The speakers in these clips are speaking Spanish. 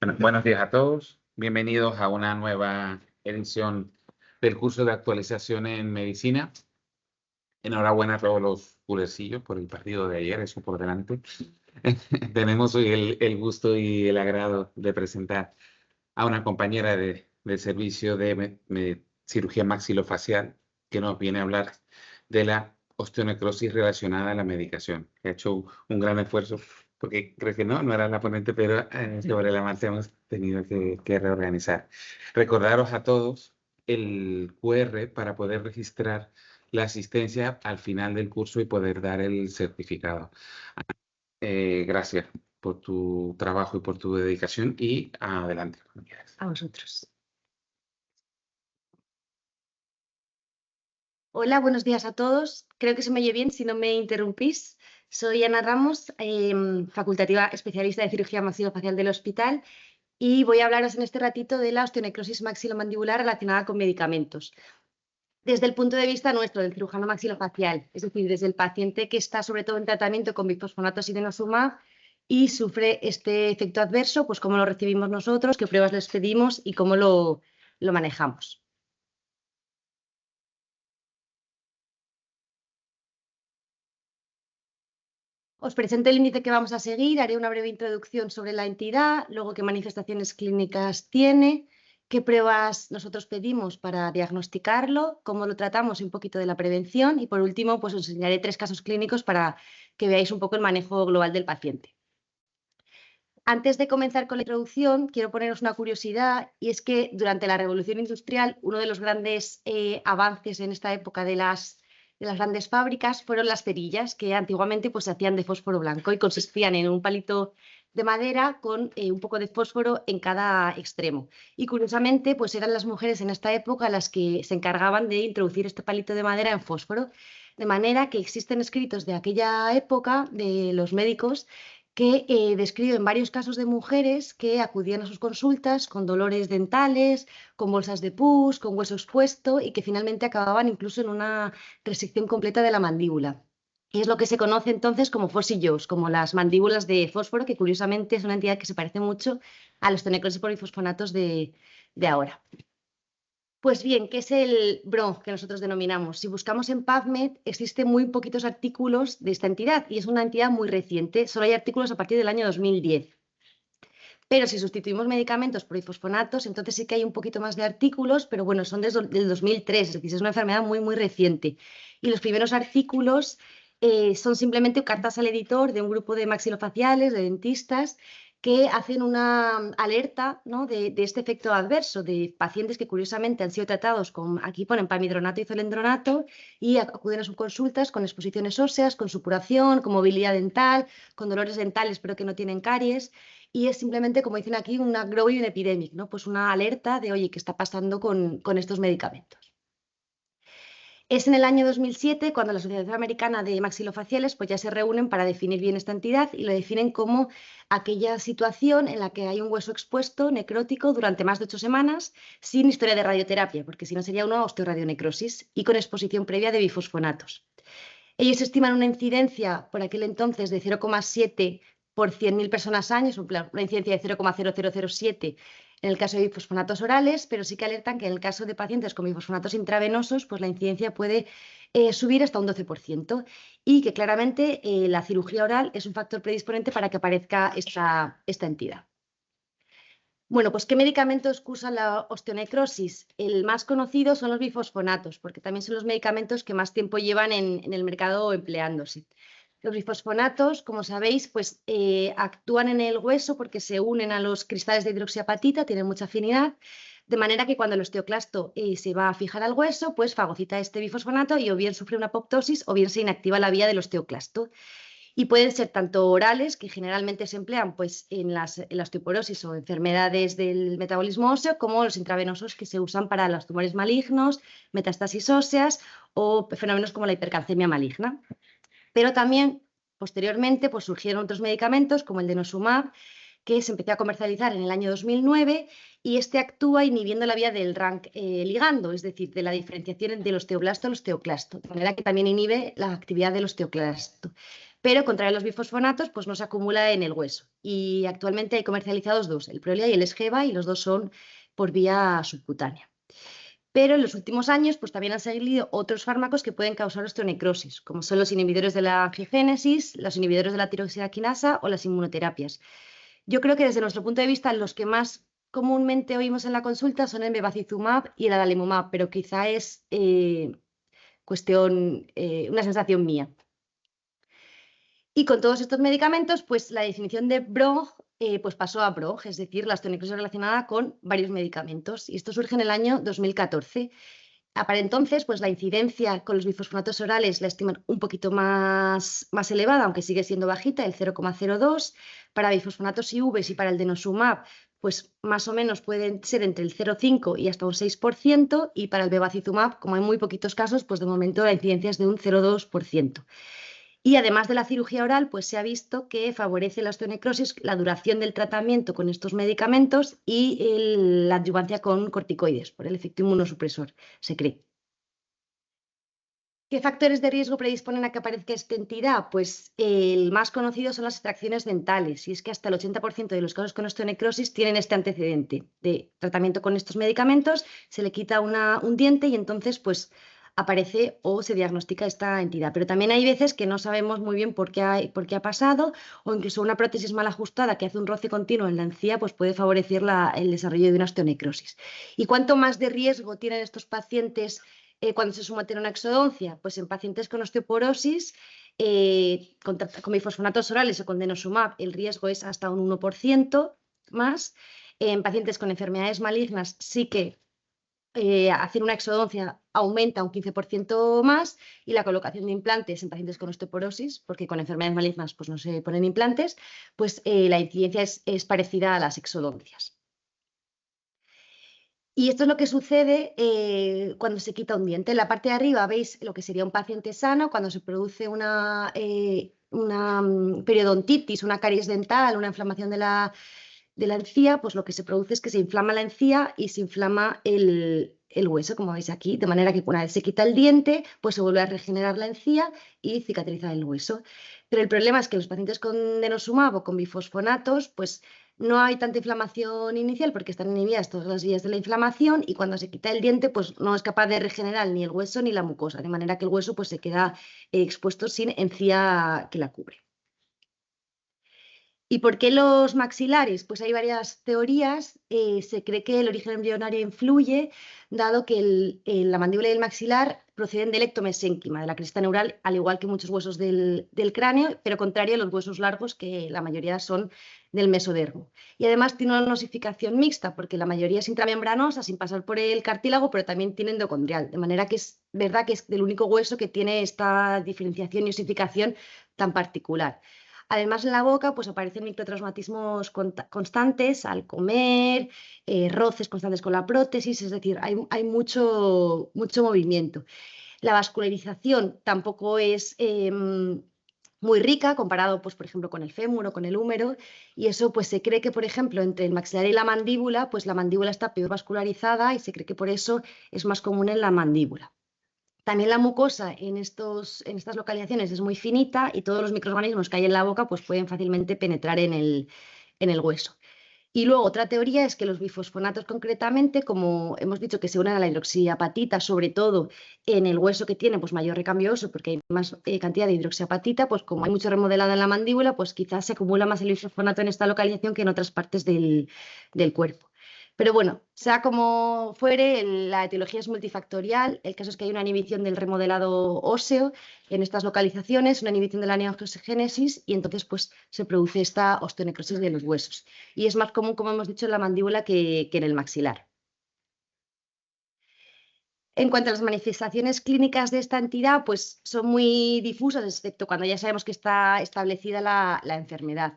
Bueno, buenos días a todos. Bienvenidos a una nueva edición del curso de actualización en medicina. Enhorabuena a todos los culercillos por el partido de ayer, eso por delante. Tenemos hoy el gusto y el agrado de presentar a una compañera del servicio de cirugía maxilofacial que nos viene a hablar de la osteonecrosis relacionada a la medicación. Ha hecho un gran esfuerzo porque creo que no era la ponente, pero sobre la marcha hemos tenido que reorganizar. Recordaros a todos el QR para poder registrar la asistencia al final del curso y poder dar el certificado. Gracias por tu trabajo y por tu dedicación y adelante. A vosotros. Hola, buenos días a todos. Creo que se me oye bien si no me interrumpís. Soy Ana Ramos, facultativa especialista de cirugía maxilofacial del hospital, y voy a hablaros en este ratito de la osteonecrosis maxilomandibular relacionada con medicamentos. Desde el punto de vista nuestro, del cirujano maxilofacial, es decir, desde el paciente que está sobre todo en tratamiento con bifosfonatos y denosumab y sufre este efecto adverso, pues cómo lo recibimos nosotros, qué pruebas les pedimos y cómo lo manejamos. Os presento el índice que vamos a seguir, haré una breve introducción sobre la entidad, luego qué manifestaciones clínicas tiene, qué pruebas nosotros pedimos para diagnosticarlo, cómo lo tratamos y un poquito de la prevención, y por último pues os enseñaré 3 casos clínicos para que veáis un poco el manejo global del paciente. Antes de comenzar con la introducción, quiero poneros una curiosidad, y es que durante la Revolución Industrial uno de los grandes avances en esta época de las grandes fábricas fueron las cerillas, que antiguamente pues, se hacían de fósforo blanco y consistían en un palito de madera con un poco de fósforo en cada extremo. Y curiosamente, pues eran las mujeres en esta época las que se encargaban de introducir este palito de madera en fósforo, de manera que existen escritos de aquella época de los médicos que describen varios casos de mujeres que acudían a sus consultas con dolores dentales, con bolsas de pus, con hueso expuesto y que finalmente acababan incluso en una resección completa de la mandíbula. Y es lo que se conoce entonces como Fossy Jaws, como las mandíbulas de fósforo, que curiosamente es una entidad que se parece mucho a los osteonecrosis por bifosfonatos de ahora. Pues bien, ¿qué es el BRONC que nosotros denominamos? Si buscamos en PubMed, existen muy poquitos artículos de esta entidad y es una entidad muy reciente. Solo hay artículos a partir del año 2010. Pero si sustituimos medicamentos por bifosfonatos, entonces sí que hay un poquito más de artículos, pero bueno, son desde el 2003, es decir, es una enfermedad muy, muy reciente. Y los primeros artículos son simplemente cartas al editor de un grupo de maxilofaciales, de dentistas, que hacen una alerta, ¿no?, de este efecto adverso de pacientes que curiosamente han sido tratados con, aquí ponen palmidronato y zolendronato, y acuden a sus consultas con exposiciones óseas, con supuración, con movilidad dental, con dolores dentales pero que no tienen caries, y es simplemente, como dicen aquí, una growing epidemic, ¿no?, pues una alerta de, oye, ¿qué está pasando con estos medicamentos? Es en el año 2007 cuando la Sociedad Americana de Maxilofaciales pues ya se reúnen para definir bien esta entidad y lo definen como aquella situación en la que hay un hueso expuesto necrótico durante más de 8 semanas sin historia de radioterapia, porque si no sería una osteoradionecrosis, y con exposición previa de bifosfonatos. Ellos estiman una incidencia por aquel entonces de 0,7 por 100.000 personas años, una incidencia de 0,0007 en el caso de bifosfonatos orales, pero sí que alertan que en el caso de pacientes con bifosfonatos intravenosos, pues la incidencia puede subir hasta un 12%, y que claramente la cirugía oral es un factor predisponente para que aparezca esta entidad. Bueno, pues ¿qué medicamentos cursan la osteonecrosis? El más conocido son los bifosfonatos, porque también son los medicamentos que más tiempo llevan en el mercado empleándose. Los bifosfonatos, como sabéis, pues actúan en el hueso porque se unen a los cristales de hidroxiapatita, tienen mucha afinidad, de manera que cuando el osteoclasto se va a fijar al hueso, pues fagocita este bifosfonato y o bien sufre una apoptosis o bien se inactiva la vía del osteoclasto. Y pueden ser tanto orales, que generalmente se emplean pues, en la osteoporosis o enfermedades del metabolismo óseo, como los intravenosos, que se usan para los tumores malignos, metástasis óseas o fenómenos como la hipercalcemia maligna. Pero también, posteriormente, pues, surgieron otros medicamentos, como el denosumab, que se empezó a comercializar en el año 2009, y este actúa inhibiendo la vía del RANK ligando, es decir, de la diferenciación del osteoblasto al osteoclasto, de manera que también inhibe la actividad del osteoclasto. pero contrario a los bifosfonatos, pues no se acumula en el hueso. Y actualmente hay comercializados dos, el Prolia y el Esgeva, y los dos son por vía subcutánea. Pero en los últimos años pues también han salido otros fármacos que pueden causar osteonecrosis, como son los inhibidores de la angiogénesis, los inhibidores de la tiroxina quinasa o las inmunoterapias. Yo creo que desde nuestro punto de vista los que más comúnmente oímos en la consulta son el bevacizumab y el adalimumab, pero quizá es una sensación mía. Y con todos estos medicamentos, pues la definición de BROG pues pasó a BROG, es decir, la osteonecrosis relacionada con varios medicamentos. Y esto surge en el año 2014. Para entonces, pues la incidencia con los bifosfonatos orales la estiman un poquito más elevada, aunque sigue siendo bajita, el 0,02. Para bifosfonatos IVs y para el denosumab, pues más o menos pueden ser entre el 0,5 y hasta un 6%. Y para el bevacizumab, como hay muy poquitos casos, pues de momento la incidencia es de un 0,2%. Y además de la cirugía oral, pues se ha visto que favorece la osteonecrosis, la duración del tratamiento con estos medicamentos y la adyuvancia con corticoides por el efecto inmunosupresor, se cree. ¿Qué factores de riesgo predisponen a que aparezca esta entidad? Pues el más conocido son las extracciones dentales, y es que hasta el 80% de los casos con osteonecrosis tienen este antecedente de tratamiento con estos medicamentos, se le quita un diente y entonces pues aparece o se diagnostica esta entidad. Pero también hay veces que no sabemos muy bien por qué ha pasado, o incluso una prótesis mal ajustada que hace un roce continuo en la encía pues puede favorecer el desarrollo de una osteonecrosis. ¿Y cuánto más de riesgo tienen estos pacientes cuando se someten a una exodoncia? Pues en pacientes con osteoporosis, con bifosfonatos orales o con denosumab, el riesgo es hasta un 1% más. En pacientes con enfermedades malignas sí que hacer una exodoncia aumenta un 15% más, y la colocación de implantes en pacientes con osteoporosis, porque con enfermedades malignas pues no se ponen implantes, pues la incidencia es parecida a las exodoncias. Y esto es lo que sucede cuando se quita un diente. En la parte de arriba veis lo que sería un paciente sano cuando se produce una periodontitis, una caries dental, una inflamación de la encía, pues lo que se produce es que se inflama la encía y se inflama el hueso, como veis aquí, de manera que una vez se quita el diente, pues se vuelve a regenerar la encía y cicatriza el hueso. Pero el problema es que los pacientes con denosumab o con bifosfonatos, pues no hay tanta inflamación inicial porque están inhibidas todas las vías de la inflamación, y cuando se quita el diente, pues no es capaz de regenerar ni el hueso ni la mucosa, de manera que el hueso pues se queda expuesto sin encía que la cubre. ¿Y por qué los maxilares? Pues hay varias teorías. Se cree que el origen embrionario influye, dado que la mandíbula y el maxilar proceden del ectomesénquima, de la cresta neural, al igual que muchos huesos del cráneo, pero contrario a los huesos largos, que la mayoría son del mesodermo. Y además tiene una osificación mixta, porque la mayoría es intramembranosa, sin pasar por el cartílago, pero también tiene endocondrial, de manera que es verdad que es el único hueso que tiene esta diferenciación y osificación tan particular. Además, en la boca pues aparecen microtraumatismos constantes al comer, roces constantes con la prótesis, es decir, hay mucho movimiento. La vascularización tampoco es muy rica comparado, pues, por ejemplo, con el fémur o con el húmero, y eso pues se cree que, por ejemplo, entre el maxilar y la mandíbula, pues la mandíbula está peor vascularizada y se cree que por eso es más común en la mandíbula. También la mucosa en estas localizaciones es muy finita, y todos los microorganismos que hay en la boca pues pueden fácilmente penetrar en el hueso. Y luego otra teoría es que los bifosfonatos concretamente, como hemos dicho, que se unen a la hidroxiapatita, sobre todo en el hueso que tiene pues mayor recambio óseo porque hay más cantidad de hidroxiapatita, pues como hay mucho remodelado en la mandíbula, pues quizás se acumula más el bifosfonato en esta localización que en otras partes del cuerpo. Pero bueno, sea como fuere, la etiología es multifactorial. El caso es que hay una inhibición del remodelado óseo en estas localizaciones, una inhibición de la neoangiogénesis, y entonces pues se produce esta osteonecrosis de los huesos. Y es más común, como hemos dicho, en la mandíbula que en el maxilar. En cuanto a las manifestaciones clínicas de esta entidad, pues son muy difusas, excepto cuando ya sabemos que está establecida la enfermedad.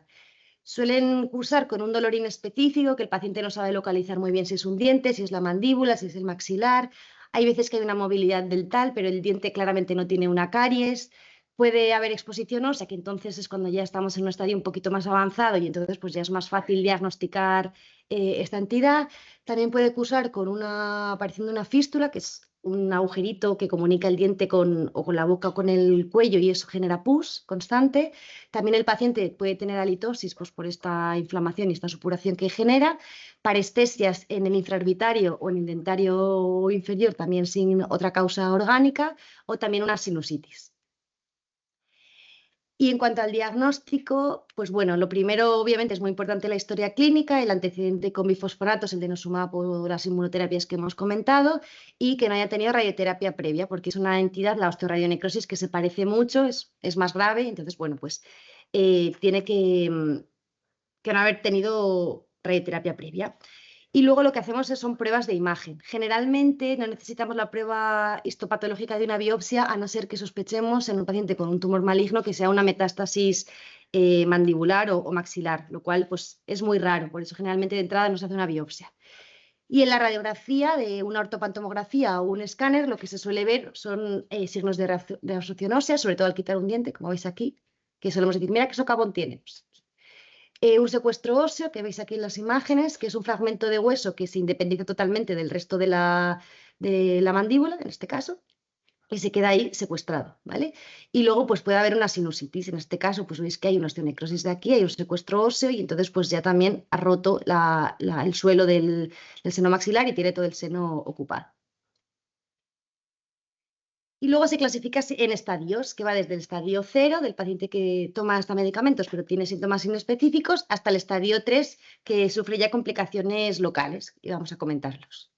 Suelen cursar con un dolor inespecífico, que el paciente no sabe localizar muy bien si es un diente, si es la mandíbula, si es el maxilar. Hay veces que hay una movilidad dental, pero el diente claramente no tiene una caries. Puede haber exposición ósea, que entonces es cuando ya estamos en un estadio un poquito más avanzado, y entonces pues ya es más fácil diagnosticar esta entidad. También puede cursar con una aparición de una fístula, que es un agujerito que comunica el diente o con la boca o con el cuello y eso genera pus constante. También el paciente puede tener halitosis pues, por esta inflamación y esta supuración que genera. Parestesias en el infraorbitario o en el dentario inferior también sin otra causa orgánica o también una sinusitis. Y en cuanto al diagnóstico, pues bueno, lo primero obviamente es muy importante la historia clínica, el antecedente con bifosfonatos, el denosumab o las inmunoterapias que hemos comentado y que no haya tenido radioterapia previa, porque es una entidad, la osteoradionecrosis, que se parece mucho, es más grave, entonces bueno, pues tiene que no haber tenido radioterapia previa. Y luego lo que hacemos son pruebas de imagen. Generalmente no necesitamos la prueba histopatológica de una biopsia, a no ser que sospechemos en un paciente con un tumor maligno que sea una metástasis mandibular o maxilar, lo cual pues, es muy raro. Por eso generalmente de entrada no se hace una biopsia. Y en la radiografía de una ortopantomografía o un escáner, lo que se suele ver son signos de absorción ósea, sobre todo al quitar un diente, como veis aquí, que solemos decir, mira qué socavón tiene. Pues, un secuestro óseo, que veis aquí en las imágenes, que es un fragmento de hueso que se independiza totalmente del resto de la mandíbula, en este caso, y se queda ahí secuestrado, ¿vale? Y luego pues puede haber una sinusitis, en este caso pues veis que hay una osteonecrosis de aquí, hay un secuestro óseo y entonces pues ya también ha roto el suelo del seno maxilar y tiene todo el seno ocupado. Y luego se clasifica en estadios, que va desde el estadio 0, del paciente que toma hasta medicamentos pero tiene síntomas inespecíficos, hasta el estadio 3, que sufre ya complicaciones locales, y vamos a comentarlos.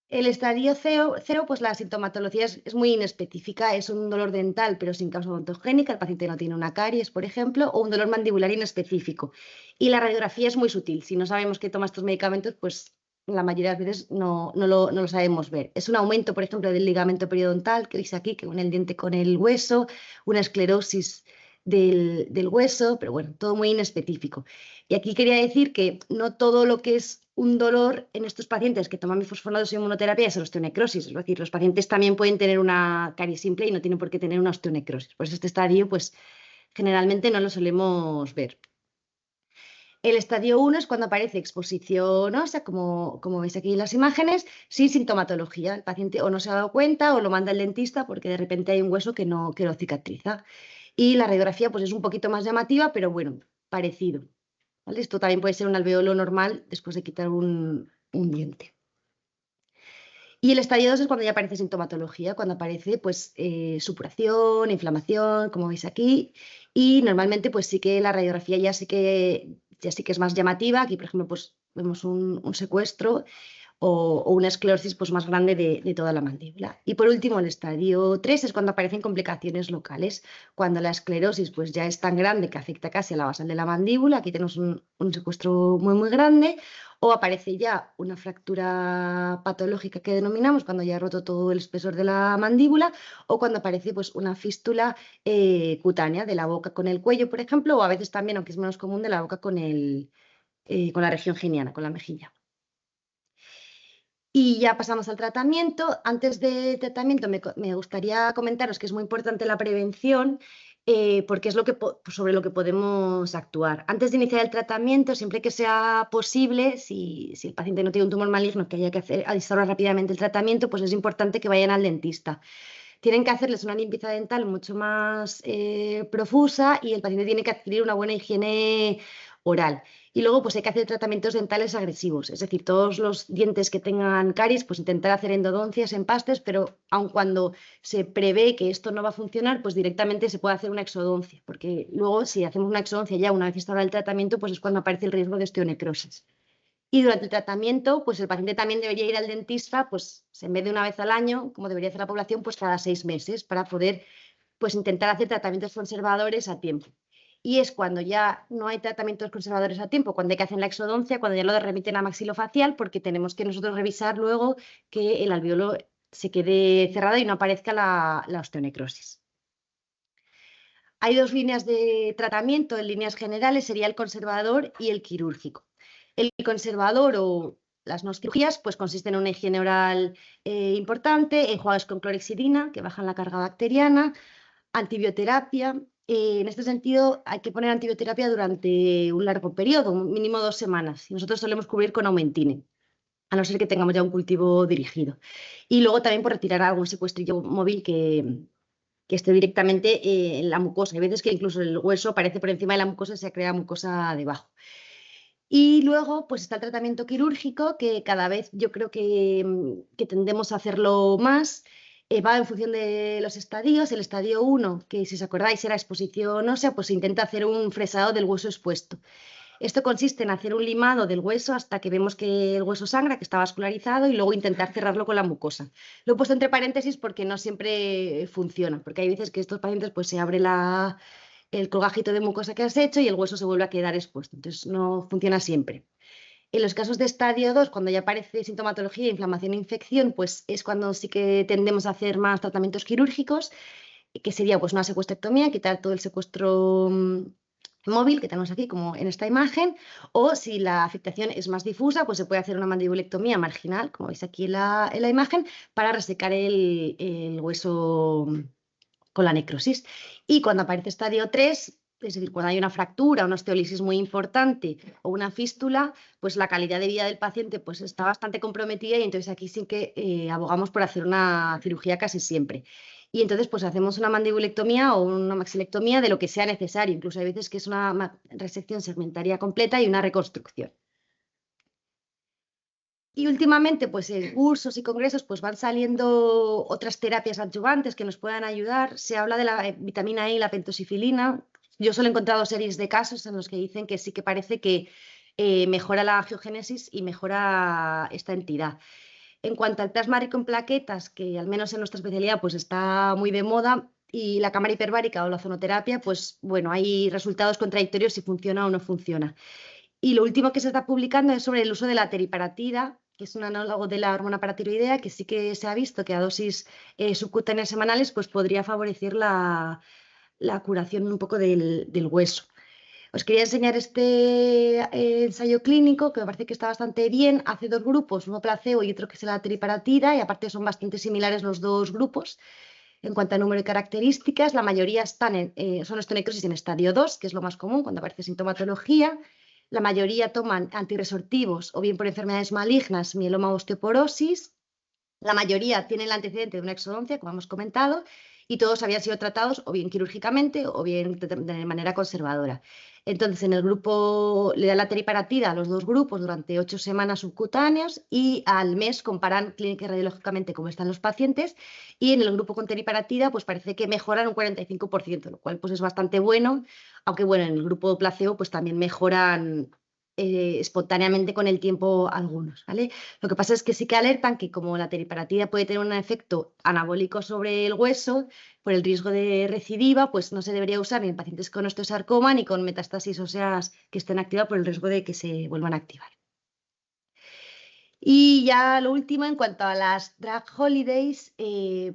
El estadio 0, pues la sintomatología es muy inespecífica, es un dolor dental pero sin causa odontogénica, el paciente no tiene una caries, por ejemplo, o un dolor mandibular inespecífico. Y la radiografía es muy sutil, si no sabemos que toma estos medicamentos, pues la mayoría de las veces no lo sabemos ver. Es un aumento, por ejemplo, del ligamento periodontal, que veis aquí, que une el diente con el hueso, una esclerosis del hueso, pero bueno, todo muy inespecífico. Y aquí quería decir que no todo lo que es un dolor en estos pacientes que toman bifosfonatos y inmunoterapia es osteonecrosis. Es decir, los pacientes también pueden tener una caries simple y no tienen por qué tener una osteonecrosis. Por eso este estadio, pues, generalmente no lo solemos ver. El estadio 1 es cuando aparece exposición ósea, como veis aquí en las imágenes, sin sintomatología. El paciente o no se ha dado cuenta o lo manda el dentista porque de repente hay un hueso que lo cicatriza. Y la radiografía pues, es un poquito más llamativa, pero bueno, parecido. ¿Vale? Esto también puede ser un alveolo normal después de quitar un diente. Y el estadio 2 es cuando ya aparece sintomatología, cuando aparece pues, supuración, inflamación, como veis aquí, y normalmente pues sí que la radiografía ya sí que es más llamativa. Aquí, por ejemplo, pues vemos un secuestro o una esclerosis pues, más grande de toda la mandíbula. Y por último, el estadio 3 es cuando aparecen complicaciones locales, cuando la esclerosis pues, ya es tan grande que afecta casi a la basal de la mandíbula, aquí tenemos un secuestro muy, muy grande, o aparece ya una fractura patológica que denominamos cuando ya ha roto todo el espesor de la mandíbula, o cuando aparece pues, una fístula cutánea de la boca con el cuello, por ejemplo, o a veces también, aunque es menos común, de la boca con la región geniana, con la mejilla. Y ya pasamos al tratamiento. Antes del tratamiento me gustaría comentaros que es muy importante la prevención porque es sobre lo que podemos actuar. Antes de iniciar el tratamiento, siempre que sea posible, si el paciente no tiene un tumor maligno que haya que instaurar rápidamente el tratamiento, pues es importante que vayan al dentista. Tienen que hacerles una limpieza dental mucho más profusa y el paciente tiene que adquirir una buena higiene oral. Y luego pues hay que hacer tratamientos dentales agresivos, es decir, todos los dientes que tengan caries, pues intentar hacer endodoncias, empastes, pero aun cuando se prevé que esto no va a funcionar, pues directamente se puede hacer una exodoncia, porque luego si hacemos una exodoncia ya una vez instaurado el tratamiento, pues es cuando aparece el riesgo de osteonecrosis. Y durante el tratamiento, pues el paciente también debería ir al dentista, pues en vez de una vez al año, como debería hacer la población, pues cada 6 meses para poder pues intentar hacer tratamientos conservadores a tiempo. Y es cuando ya no hay tratamientos conservadores a tiempo, cuando hay que hacer la exodoncia, cuando ya lo remiten a maxilofacial, porque tenemos que nosotros revisar luego que el alveolo se quede cerrado y no aparezca la osteonecrosis. Hay dos líneas de tratamiento, en líneas generales, sería el conservador y el quirúrgico. El conservador o las no cirugías pues consisten en una higiene oral importante, enjuagues con clorexidina que bajan la carga bacteriana, antibioterapia. En este sentido hay que poner antibioterapia durante un largo periodo, mínimo 2 semanas. Y nosotros solemos cubrir con Aumentine. a no ser que tengamos ya un cultivo dirigido. Y luego también por retirar algún secuestrillo móvil que esté directamente en la mucosa. Hay veces que incluso el hueso aparece por encima de la mucosa y se crea mucosa debajo. Y luego, pues está el tratamiento quirúrgico, que cada vez yo creo que tendemos a hacerlo más. Va en función de los estadios. El estadio 1, que si os acordáis era exposición ósea, pues se intenta hacer un fresado del hueso expuesto. Esto consiste en hacer un limado del hueso hasta que vemos que el hueso sangra, que está vascularizado, y luego intentar cerrarlo con la mucosa. Lo he puesto entre paréntesis porque no siempre funciona, porque hay veces que estos pacientes pues se abre el colgajito de mucosa que has hecho y el hueso se vuelve a quedar expuesto. Entonces no funciona siempre. En los casos de estadio 2, cuando ya aparece sintomatología, inflamación e infección, pues es cuando sí que tendemos a hacer más tratamientos quirúrgicos, que sería pues una secuestrectomía, quitar todo el secuestro móvil que tenemos aquí, como en esta imagen, o si la afectación es más difusa, pues se puede hacer una mandibulectomía marginal, como veis aquí en la imagen, para resecar el hueso con la necrosis. Y cuando aparece estadio 3, es decir, cuando hay una fractura, una osteolisis muy importante o una fístula, pues la calidad de vida del paciente pues está bastante comprometida y entonces aquí sí que abogamos por hacer una cirugía casi siempre. Y entonces pues hacemos una mandibulectomía o una maxilectomía de lo que sea necesario. Incluso hay veces que es una resección segmentaria completa y una reconstrucción. Y últimamente, pues en cursos y congresos, pues van saliendo otras terapias adyuvantes que nos puedan ayudar. Se habla de la vitamina E y la pentosifilina. Yo solo he encontrado series de casos en los que dicen que sí que parece que mejora la angiogénesis y mejora esta entidad. En cuanto al plasma rico en plaquetas, que al menos en nuestra especialidad pues está muy de moda, y la cámara hiperbárica o la ozonoterapia, pues bueno, hay resultados contradictorios si funciona o no funciona. Y lo último que se está publicando es sobre el uso de la teriparatida, que es un análogo de la hormona paratiroidea, que sí que se ha visto que a dosis subcutáneas semanales pues podría favorecer la curación un poco del hueso. Os quería enseñar este ensayo clínico que me parece que está bastante bien. Hace dos grupos, uno placebo y otro que es la teriparatida, y aparte son bastante similares los dos grupos. En cuanto a número de características, la mayoría son osteonecrosis en estadio 2, que es lo más común cuando aparece sintomatología. La mayoría toman antirresortivos o bien por enfermedades malignas, mieloma o osteoporosis. La mayoría tienen el antecedente de una exodoncia, como hemos comentado, y todos habían sido tratados o bien quirúrgicamente o bien de manera conservadora. Entonces, en el grupo le dan la teriparatida a los dos grupos durante 8 semanas subcutáneas y al mes comparan clínica y radiológicamente cómo están los pacientes, y en el grupo con teriparatida pues parece que mejoran un 45%, lo cual pues es bastante bueno, aunque bueno, en el grupo placebo pues también mejoran espontáneamente con el tiempo algunos, ¿vale? Lo que pasa es que sí que alertan que como la teriparatida puede tener un efecto anabólico sobre el hueso, por el riesgo de recidiva, pues no se debería usar ni en pacientes con osteosarcoma ni con metástasis óseas que estén activas por el riesgo de que se vuelvan a activar. Y ya lo último, en cuanto a las drug holidays,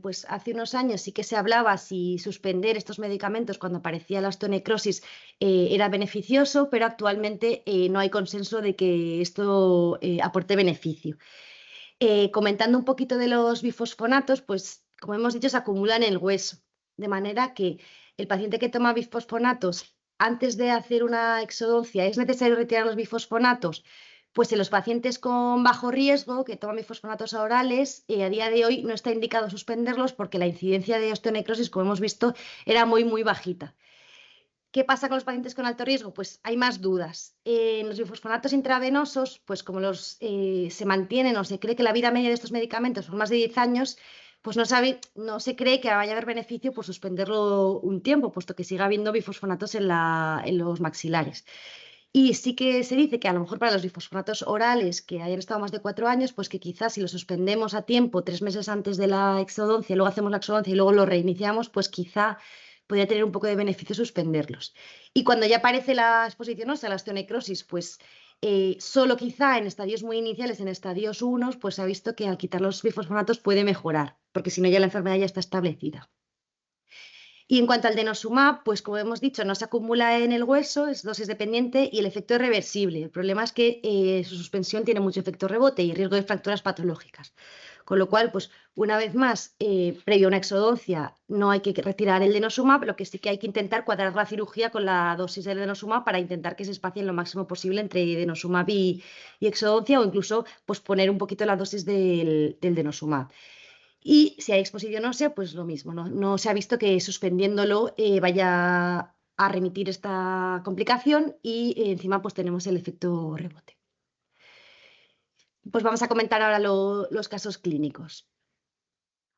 pues hace unos años sí que se hablaba si suspender estos medicamentos cuando aparecía la osteonecrosis era beneficioso, pero actualmente no hay consenso de que esto aporte beneficio. Comentando un poquito de los bifosfonatos, pues como hemos dicho, se acumulan en el hueso, de manera que el paciente que toma bifosfonatos antes de hacer una exodoncia, ¿es necesario retirar los bifosfonatos? Pues en los pacientes con bajo riesgo que toman bifosfonatos orales, a día de hoy no está indicado suspenderlos porque la incidencia de osteonecrosis, como hemos visto, era muy, muy bajita. ¿Qué pasa con los pacientes con alto riesgo? Pues hay más dudas. En los bifosfonatos intravenosos, pues como se mantienen o se cree que la vida media de estos medicamentos son más de 10 años, pues no se cree que vaya a haber beneficio por suspenderlo un tiempo, puesto que siga habiendo bifosfonatos en los maxilares. Y sí que se dice que a lo mejor para los bifosfonatos orales que hayan estado más de 4 años, pues que quizás si los suspendemos a tiempo, 3 meses antes de la exodoncia, luego hacemos la exodoncia y luego lo reiniciamos, pues quizá podría tener un poco de beneficio suspenderlos. Y cuando ya aparece la exposición ósea, la osteonecrosis, pues solo quizá en estadios muy iniciales, en estadios 1, pues se ha visto que al quitar los bifosfonatos puede mejorar, porque si no ya la enfermedad ya está establecida. Y en cuanto al denosumab, pues como hemos dicho, no se acumula en el hueso, es dosis dependiente y el efecto es reversible. El problema es que su suspensión tiene mucho efecto rebote y riesgo de fracturas patológicas. Con lo cual, pues una vez más, previo a una exodoncia, no hay que retirar el denosumab, lo que sí que hay que intentar cuadrar la cirugía con la dosis del denosumab para intentar que se espacien lo máximo posible entre denosumab y exodoncia, o incluso pues, poner un poquito la dosis del denosumab. Y si hay exposición ósea, pues lo mismo, no se ha visto que suspendiéndolo vaya a remitir esta complicación y encima pues tenemos el efecto rebote. Pues vamos a comentar ahora los casos clínicos.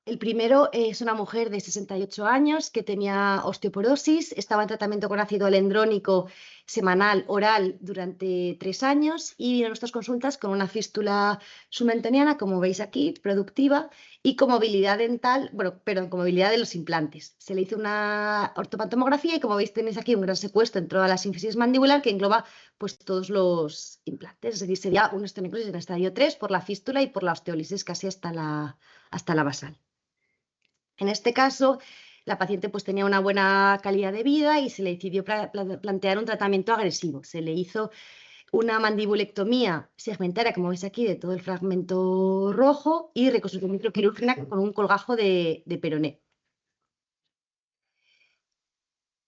El primero es una mujer de 68 años que tenía osteoporosis, estaba en tratamiento con ácido alendrónico semanal oral durante 3 años y vino a nuestras consultas con una fístula submentoniana, como veis aquí, productiva, y con movilidad dental, bueno, perdón, con movilidad de los implantes. Se le hizo una ortopantomografía y como veis tenéis aquí un gran secuestro en toda la sínfisis mandibular que engloba pues todos los implantes, es decir, sería una osteonecrosis en estadio 3 por la fístula y por la osteólisis casi hasta la basal. En este caso, la paciente pues, tenía una buena calidad de vida y se le decidió plantear un tratamiento agresivo. Se le hizo una mandibulectomía segmentaria, como veis aquí, de todo el fragmento rojo y reconstrucción microquirúrgica con un colgajo de peroné.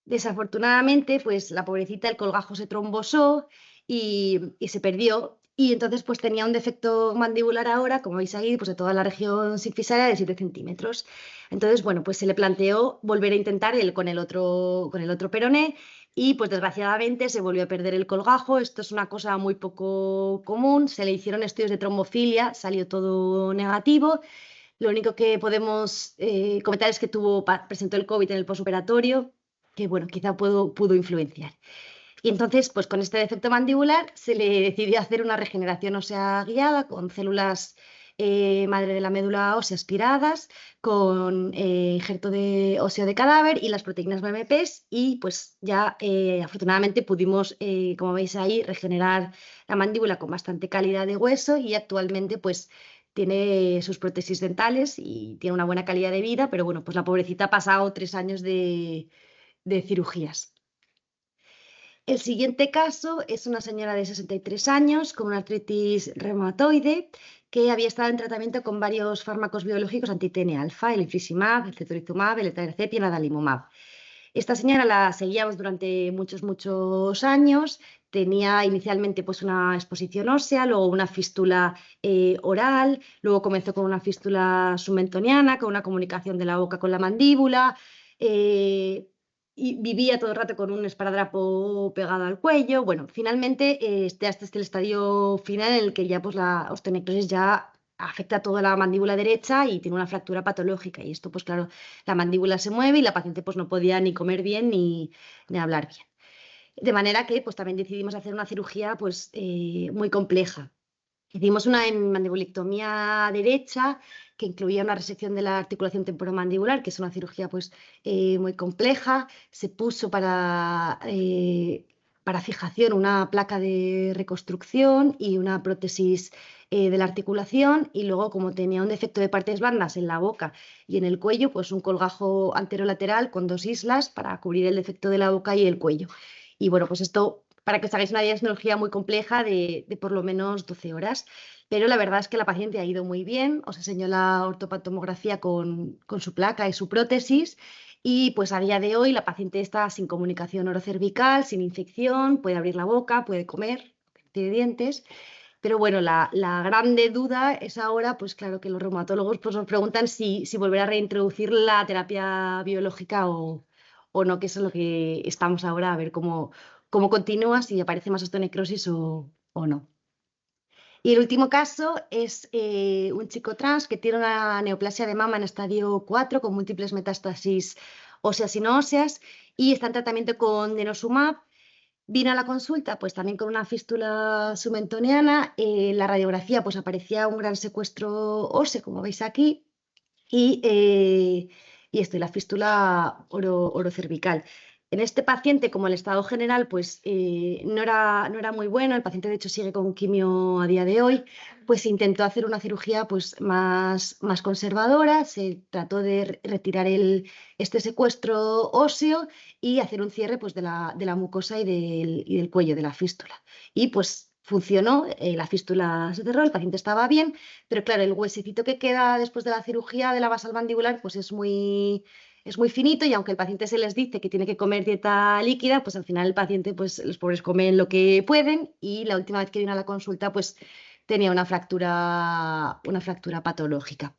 Desafortunadamente, pues la pobrecita, el colgajo se trombosó y se perdió. Y entonces pues tenía un defecto mandibular ahora, como veis ahí, pues de toda la región sinfisaria de 7 centímetros. Entonces, bueno, pues se le planteó volver a intentar con el otro peroné y pues desgraciadamente se volvió a perder el colgajo. Esto es una cosa muy poco común. Se le hicieron estudios de trombofilia, salió todo negativo. Lo único que podemos comentar es que presentó el COVID en el posoperatorio, que bueno, quizá pudo influenciar. Y entonces, pues con este defecto mandibular se le decidió hacer una regeneración ósea guiada con células madre de la médula ósea aspiradas, con injerto de óseo de cadáver y las proteínas BMPs y pues ya afortunadamente pudimos, como veis ahí, regenerar la mandíbula con bastante calidad de hueso y actualmente pues tiene sus prótesis dentales y tiene una buena calidad de vida, pero bueno, pues la pobrecita ha pasado 3 años de cirugías. El siguiente caso es una señora de 63 años con una artritis reumatoide que había estado en tratamiento con varios fármacos biológicos anti-TNA-alfa, el infliximab, el cetrizumab, el etanercept y el adalimumab. Esta señora la seguíamos durante muchos años. Tenía inicialmente pues, una exposición ósea, luego una fístula oral, luego comenzó con una fístula submentoniana, con una comunicación de la boca con la mandíbula. Y vivía todo el rato con un esparadrapo pegado al cuello. Bueno, finalmente este es el estadio final en el que ya pues, la osteonecrosis ya afecta a toda la mandíbula derecha y tiene una fractura patológica. Y esto, pues claro, la mandíbula se mueve y la paciente pues, no podía ni comer bien ni hablar bien. De manera que pues, también decidimos hacer una cirugía pues, muy compleja. Hicimos una mandibulectomía derecha que incluía una resección de la articulación temporomandibular, que es una cirugía pues, muy compleja. Se puso para fijación una placa de reconstrucción y una prótesis de la articulación y luego como tenía un defecto de partes blandas en la boca y en el cuello, pues un colgajo anterolateral con 2 islas para cubrir el defecto de la boca y el cuello. Y bueno, pues esto para que os hagáis una diagnostica muy compleja de por lo menos 12 horas. Pero la verdad es que la paciente ha ido muy bien. Os enseño la ortopantomografía con su placa y su prótesis. Y pues a día de hoy la paciente está sin comunicación orocervical, sin infección, puede abrir la boca, puede comer, tiene dientes. Pero bueno, la grande duda es ahora, pues claro que los reumatólogos pues, nos preguntan si volver a reintroducir la terapia biológica o no, que eso es lo que estamos ahora a ver cómo continúa, si aparece más osteonecrosis o no. Y el último caso es un chico trans que tiene una neoplasia de mama en estadio 4 con múltiples metástasis óseas y no óseas y está en tratamiento con denosumab. Vino a la consulta pues también con una fístula submentoniana, la radiografía pues aparecía un gran secuestro óseo, como veis aquí, y esto, y la fístula orocervical. En este paciente, como el estado general pues, no era muy bueno, el paciente de hecho sigue con quimio a día de hoy, pues intentó hacer una cirugía pues, más conservadora, se trató de retirar este secuestro óseo y hacer un cierre pues, de la mucosa y del cuello de la fístula. Y pues funcionó, la fístula se cerró, el paciente estaba bien, pero claro, el huesecito que queda después de la cirugía de la basal mandibular pues es muy finito y aunque el paciente se les dice que tiene que comer dieta líquida, pues al final el paciente, pues los pobres comen lo que pueden y la última vez que vino a la consulta pues tenía una fractura patológica,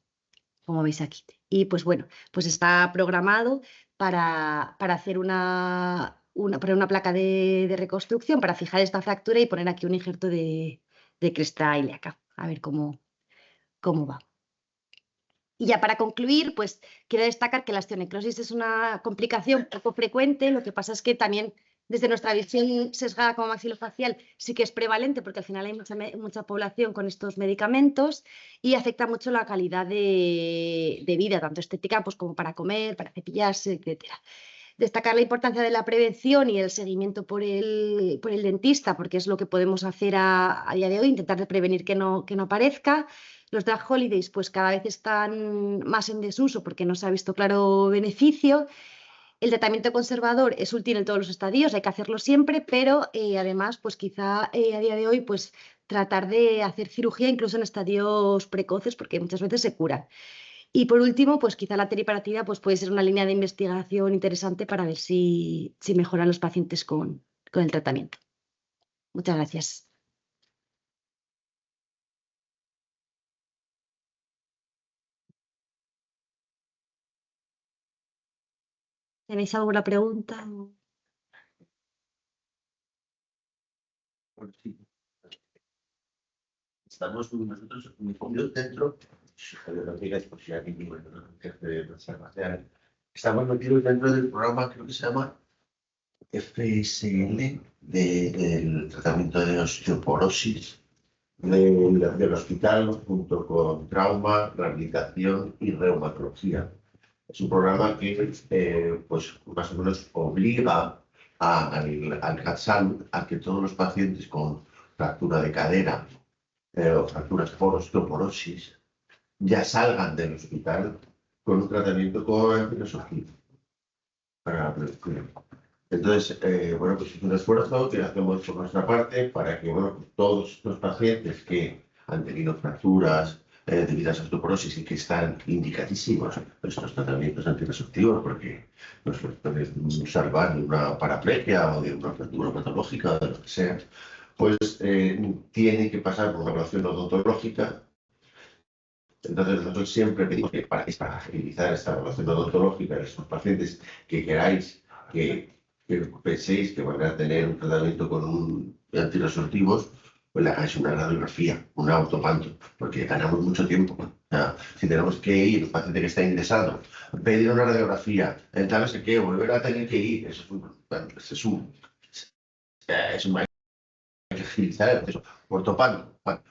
como veis aquí. Y pues bueno, pues está programado para hacer poner una placa de reconstrucción para fijar esta fractura y poner aquí un injerto de cresta ilíaca. A ver cómo va. Y ya para concluir, pues quiero destacar que la osteonecrosis es una complicación poco frecuente. Lo que pasa es que también desde nuestra visión sesgada como maxilofacial sí que es prevalente porque al final hay mucha población con estos medicamentos y afecta mucho la calidad de vida, tanto estética pues, como para comer, para cepillarse, etcétera. Destacar la importancia de la prevención y el seguimiento por el dentista, porque es lo que podemos hacer a día de hoy, intentar de prevenir que no aparezca. Los drug holidays pues cada vez están más en desuso porque no se ha visto claro beneficio. El tratamiento conservador es útil en todos los estadios, hay que hacerlo siempre, pero además pues quizá a día de hoy pues tratar de hacer cirugía incluso en estadios precoces porque muchas veces se curan. Y por último, pues quizá la teriparatida pues puede ser una línea de investigación interesante para ver si mejoran los pacientes con el tratamiento. Muchas gracias. ¿Tenéis alguna pregunta? Bueno, sí. Estamos nosotros metidos dentro, no digáis por si alguien vive en el jefe de farmacia, estamos metidos dentro del programa, creo que se llama FSL, del tratamiento de osteoporosis del hospital, junto con trauma, rehabilitación y reumatología. Es un programa que pues más o menos obliga al CATSALU a que todos los pacientes con fractura de cadera o fracturas por osteoporosis ya salgan del hospital con un tratamiento con filosofía para prevención. Entonces, bueno, pues es un esfuerzo que hacemos por nuestra parte para que, bueno, pues todos estos pacientes que han tenido fracturas debido a esa osteoporosis y que están indicadísimos estos tratamientos anticonceptivos porque nos pueden salvar de una paraplegia o de una fractura patológica o de lo que sea, pues tienen que pasar por una evaluación odontológica. Entonces, nosotros siempre pedimos que para agilizar esta evaluación odontológica de estos pacientes que queráis que penséis que van a tener un tratamiento con un antiresortivos, pues le hagáis una radiografía, un autopanto, porque ganamos mucho tiempo. O sea, si tenemos que ir, un paciente que está ingresado, pedir una radiografía, tal no sé qué, volver a tener que ir, eso es un agilizar el proceso. Ortopanto, bueno,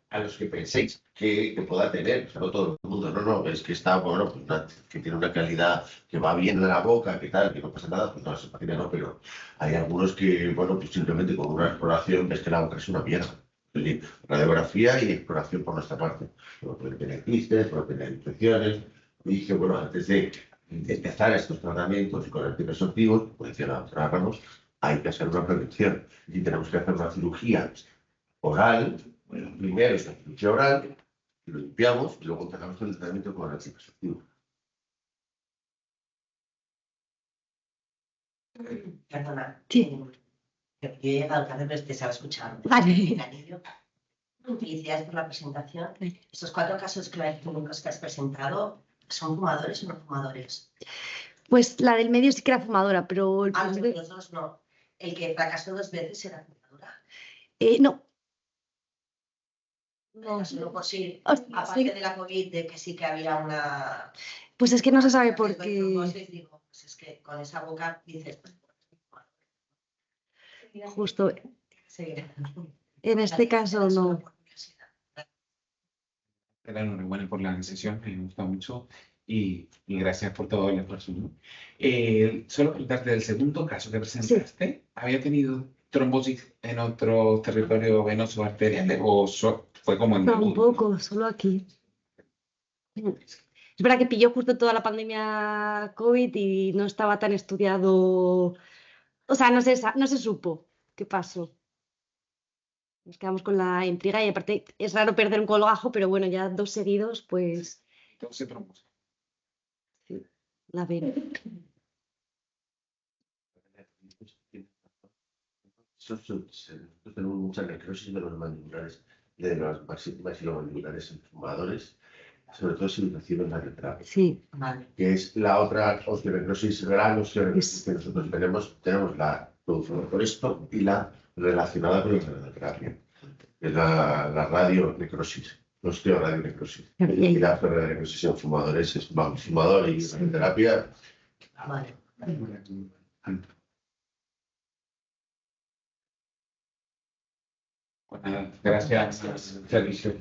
a los que penséis que pueda tener, o sea, no todo el mundo, no, es que está, bueno, pues que tiene una calidad que va bien en la boca, que tal, que no pasa nada, pues no, esa paciente no, pero hay algunos que, bueno, pues simplemente con una exploración ves que la boca es una mierda. Es decir, radiografía y exploración por nuestra parte. Pueden tener quistes, pueden tener infecciones. Y dije, bueno, antes de empezar estos tratamientos con anticonceptivos, como decía la doctora Ramos, hay que hacer una prevención. Y tenemos que hacer una cirugía oral. Bueno, primero es la cirugía oral, lo limpiamos y luego empezamos con el tratamiento con el anticonceptivo. Perdona. Sí. Yo he llegado tarde, pero te estaba escuchando. Vale. Felicidades por la presentación. Estos 4 casos clínicos que has presentado, ¿son fumadores o no fumadores? Pues la del medio sí que era fumadora, pero Los dos no. El que fracasó 2 veces era fumadora. no. No, solo por sí. Hostia, Aparte sí. de la COVID, de que sí que había una... Pues es que no se sabe por qué. Digo, pues es que con esa boca dices... Justo Sí. en este caso no. Enhorabuena por la sesión, me gustó mucho y gracias por todo el esfuerzo, ¿no? Solo preguntarte, del segundo caso que presentaste, ¿había tenido trombosis en otro territorio venoso arterial o fue como en Tampoco, solo aquí. Es verdad que pilló justo toda la pandemia COVID y no estaba tan estudiado. O sea, no se supo qué pasó. Nos quedamos con la intriga y aparte es raro perder un colgajo, pero bueno, ya 2 seguidos, pues Todo se promueve. la ven. Nosotros tenemos mucha necrosis de los mandibulares, de los maxilomandibulares en fumadores, sobre todo si reciben la radioterapia, Sí, Vale. que es la otra osteonecrosis, gran osteonecrosis que nosotros tenemos. Tenemos la producida por esto y la relacionada con la radioterapia, que es la radionecrosis, la osteoradionecrosis. Y la radionecrosis en fumadores es fumador y radioterapia. Vale. Bueno, gracias, servicio.